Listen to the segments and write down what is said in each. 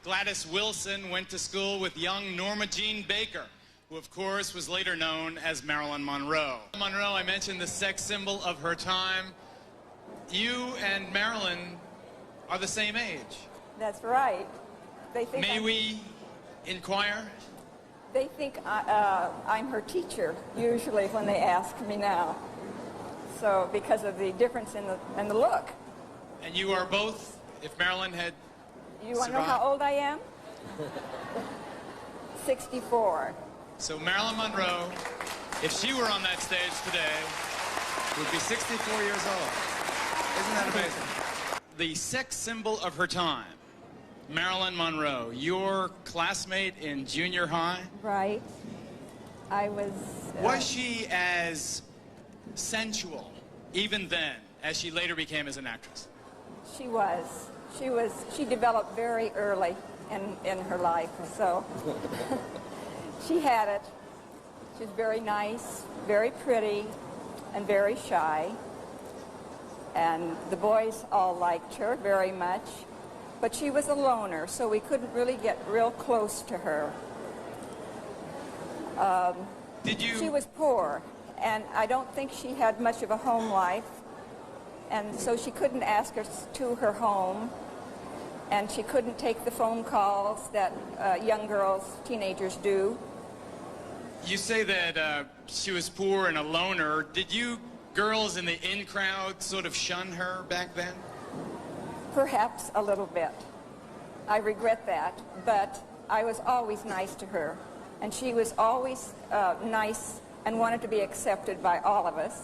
Gladys Wilson went to school with young Norma Jean Baker, who of course was later known as Marilyn Monroe. Monroe, I mentioned the sex symbol of her time. You and Marilyn are the same age. That's right. They think May we inquire? They think I'm her teacher, usually, when they ask me now. So, because of the difference in the look. And you are both, if Marilyn had You want to know how old I am? 64. So Marilyn Monroe, if she were on that stage today, would be 64 years old. Isn't that amazing? The sex symbol of her time, Marilyn Monroe, your classmate in junior high. Right. I was... Was she as sensual, even then, as she later became as an actress? She was. She developed very early in her life, so she had it. She was very nice, very pretty, and very shy. And the boys all liked her very much, but she was a loner, so we couldn't really get real close to her. She was poor, and I don't think she had much of a home life, and so she couldn't ask us to her home, and she couldn't take the phone calls that young girls, teenagers do. You say that she was poor and a loner. Did you girls in the in crowd sort of shun her back then? Perhaps a little bit. I regret that, but I was always nice to her, and she was always nice and wanted to be accepted by all of us,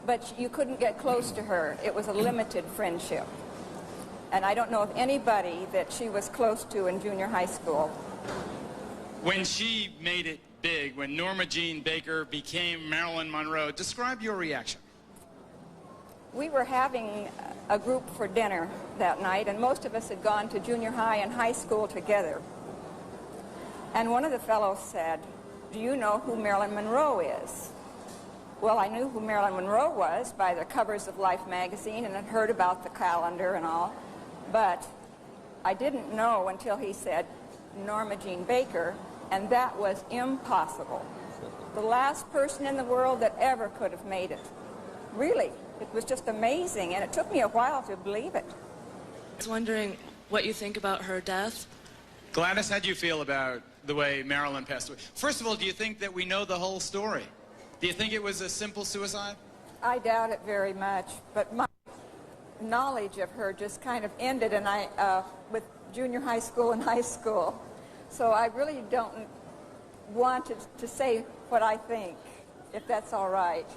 but you couldn't get close to her. It was a limited friendship. And I don't know of anybody that she was close to in junior high school. When she made it big, when Norma Jean Baker became Marilyn Monroe, describe your reaction. We were having a group for dinner that night, and most of us had gone to junior high and high school together. And one of the fellows said, "Do you know who Marilyn Monroe is?" Well, I knew who Marilyn Monroe was by the covers of Life magazine and had heard about the calendar and all. But I didn't know until he said Norma Jean Baker, and that was impossible. The last person in the world that ever could have made it. Really, it was just amazing, and it took me a while to believe it. I was wondering what you think about her death. Gladys, how do you feel about the way Marilyn passed away? First of all, do you think that we know the whole story? Do you think it was a simple suicide? I doubt it very much, but my knowledge of her just kind of ended with junior high school and high school. So I really don't want to say what I think, if that's all right.